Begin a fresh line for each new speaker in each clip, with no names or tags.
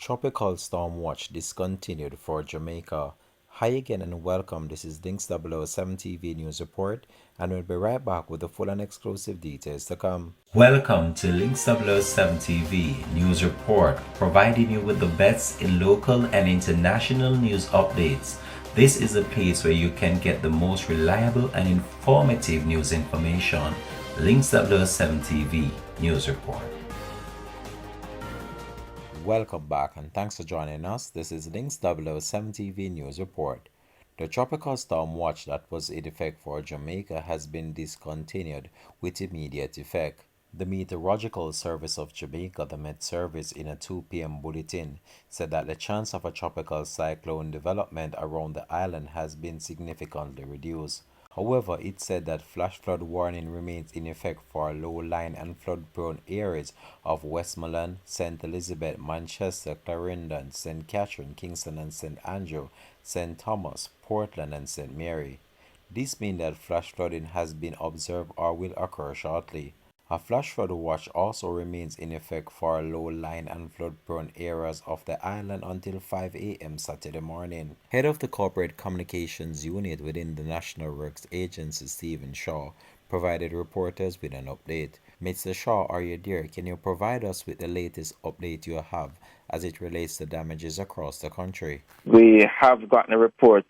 Tropical storm watch discontinued for Jamaica. Hi again and welcome. This is Dinks 007 TV News Report, and we'll be right back with the full and exclusive details to come. Welcome to Links 007 TV News Report, providing you with the best in local and international news updates. This is a place where you can get the most reliable and informative news information. Links 007 TV News Report. Welcome back and thanks for joining us. This is Links 007 TV News Report. The tropical storm watch that was in effect for Jamaica has been discontinued with immediate effect. The Meteorological Service of Jamaica, the Met Service, in a 2 p.m. bulletin, said that the chance of a tropical cyclone development around the island has been significantly reduced. However, it said that flash flood warning remains in effect for low-lying and flood-prone areas of Westmoreland, St. Elizabeth, Manchester, Clarendon, St. Catherine, Kingston and St. Andrew, St. Thomas, Portland and St. Mary. This means that flash flooding has been observed or will occur shortly. A flash flood watch also remains in effect for low-lying and flood-prone areas of the island until 5 a.m. Saturday morning. Head of the Corporate Communications Unit within the National Works Agency, Stephen Shaw, provided reporters with an update. Mr. Shaw, are you there? Can you provide us with the latest update you have as it relates to damages across the country?
We have gotten a report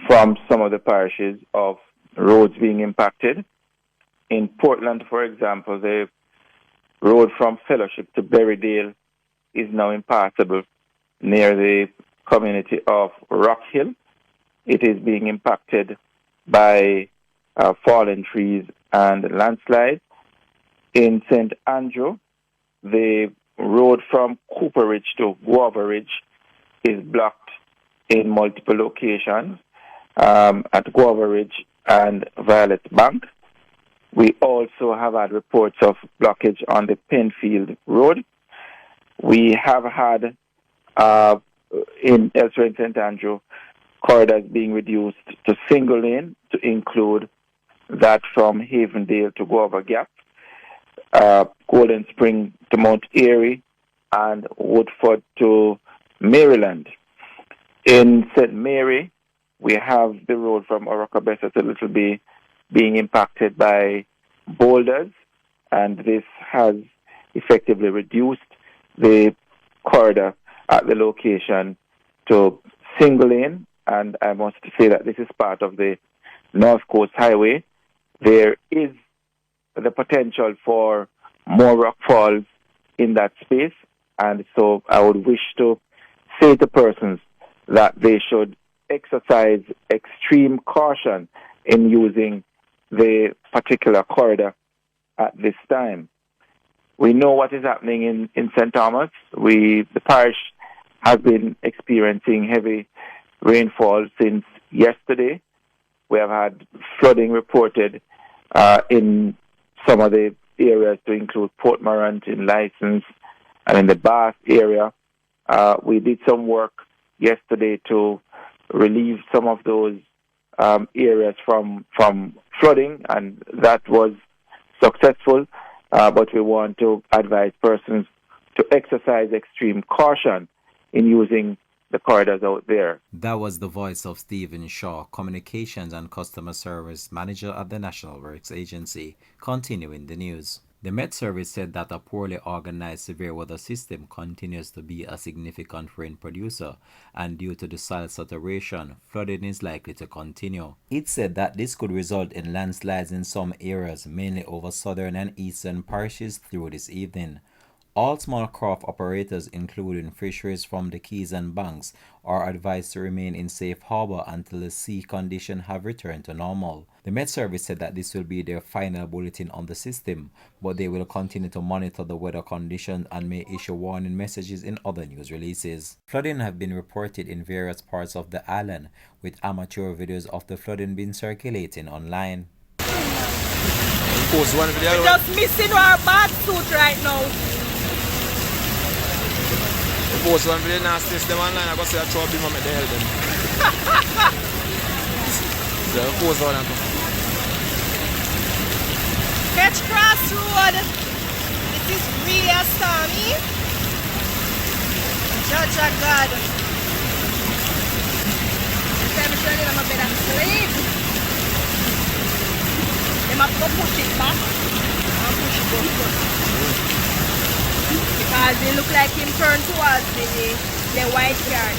from some of the parishes of roads being impacted. In Portland, for example, the road from Fellowship to Berrydale is now impassable near the community of Rock Hill. It is being impacted by fallen trees and landslides. In St. Andrew, the road from Cooper Ridge to Guava Ridge is blocked in multiple locations at Guava Ridge and Violet Bank. We also have had reports of blockage on the Penfield Road. We have had, elsewhere in St. Andrew, corridors being reduced to single lane to include that from Havendale to Guava Gap, Golden Spring to Mount Airy, and Woodford to Maryland. In St. Mary, we have the road from Orocabessa to Little Bay being impacted by boulders, and this has effectively reduced the corridor at the location to single lane, and I must say that this is part of the North Coast Highway. There is the potential for more rockfalls in that space, and so I would wish to say to persons that they should exercise extreme caution in using the particular corridor at this time. We know what is happening in St. Thomas. The parish has been experiencing heavy rainfall since yesterday. We have had flooding reported in some of the areas to include Port Morant, in License, and in the Bath area. We did some work yesterday to relieve some of those areas from flooding, and that was successful, but we want to advise persons to exercise extreme caution in using the corridors out there.
That was the voice of Stephen Shaw, Communications and Customer Service Manager at the National Works Agency. Continuing the news. The Met Service said that a poorly organized severe weather system continues to be a significant rain producer, and due to the soil saturation, flooding is likely to continue. It said that this could result in landslides in some areas, mainly over southern and eastern parishes through this evening. All small craft operators, including fisheries from the Keys and Banks, are advised to remain in safe harbor until the sea conditions have returned to normal. The Met Service said that this will be their final bulletin on the system, but they will continue to monitor the weather conditions and may issue warning messages in other news releases. Flooding have been reported in various parts of the island, with amateur videos of the flooding being circulating online.
We're just missing our bad suit right now. Post one for the lastest them online, I go say I throw a beam on me to help them. So post one and
Catch Cross Road. This is really a stormy. Judge of God. I'm sure I'm a bit asleep. They have to go push it back. And push it up front. Because it look like him turned towards the white car.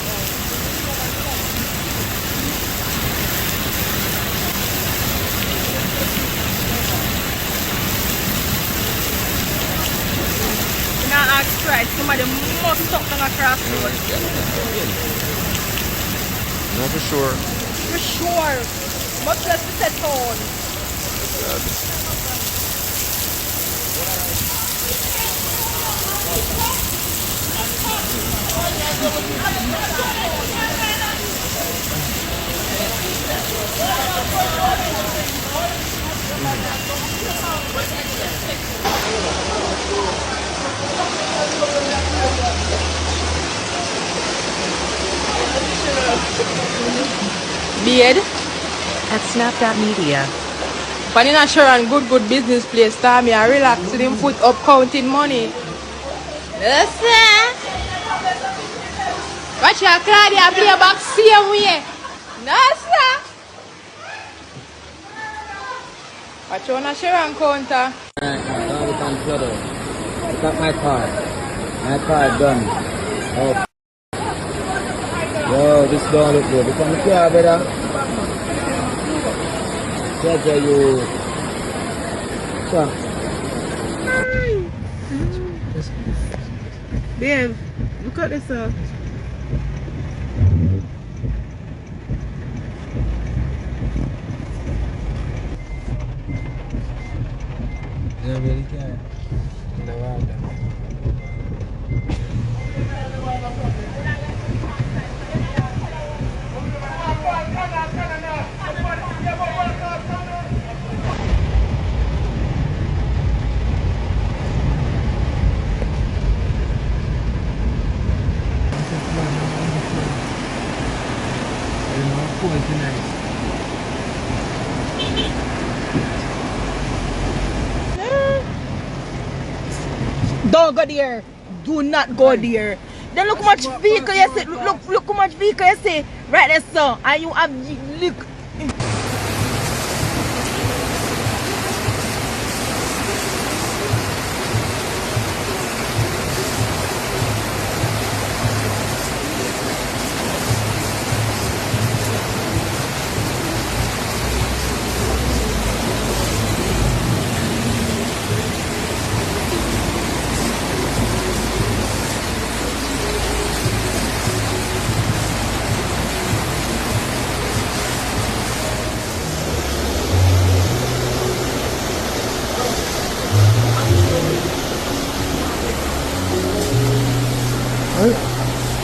Now ask Christ, somebody must stop them across the road.
No, for sure.
For sure. Much less to set on. Beard
at snap.media.
but in a sure and good business place, Tommy, I relax with him foot up counting money. Listen. Watch your Claudia play back same way. No, sir. Watch on a sure and counter.
Pick up my car. My car done. Oh. Yo, this don't look good. Become the car, brother. Judge you. Sure.
Babe, look at this.
You really care. In the water.
Don't go there. Do not go there. Then look how much vehicle you see. Look how much vehicle you see. Right there, sir. And you have look.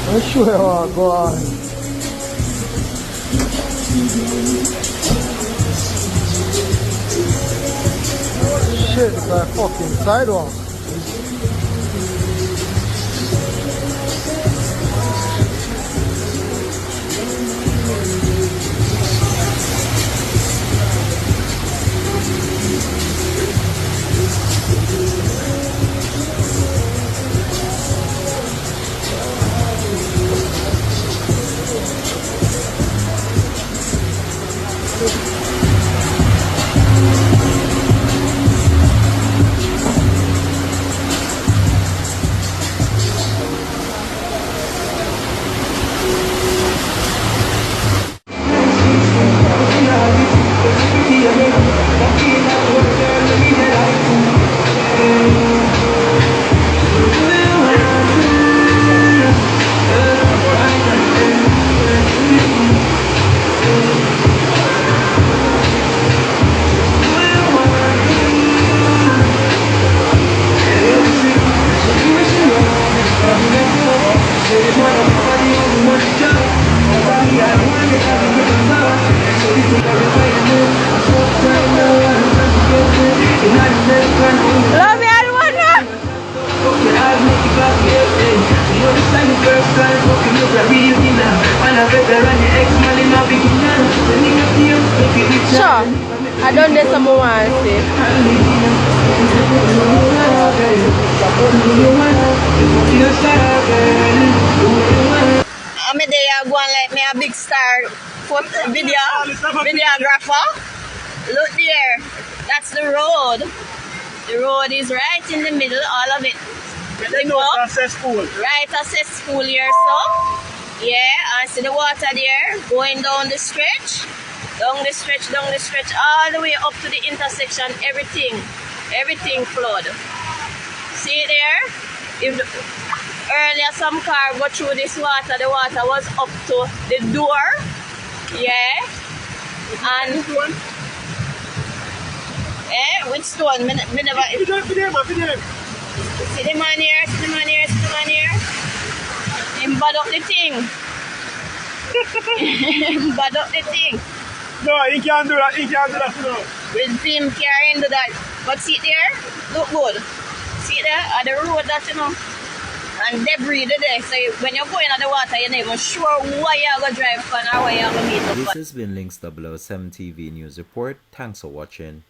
I'm sure I'll go on. Shit, it's a fucking sidewalk.
Love you, Alwana. Sure. I don't need some more to say. are going like me a big star videographer. Look there. That's the road. The road is right in the middle, all of it. Right a cesspool here, so. Yeah, I see the water there going down the stretch. Down the stretch, all the way up to the intersection. Everything flood. See it there? Earlier some car go through this water, the water was up to the door. Yeah. And which stone? Me never. See the man here. Him bad up the thing. Bad up the thing.
No, he can't do that. No.
With him carrying do that. But see there? Look good. See there? At the road that you know. And debris there. So when you're going on the water, you're not even sure why you're going to drive on or why you're going to meet up.
This has been Links 007 TV News Report. Thanks for watching.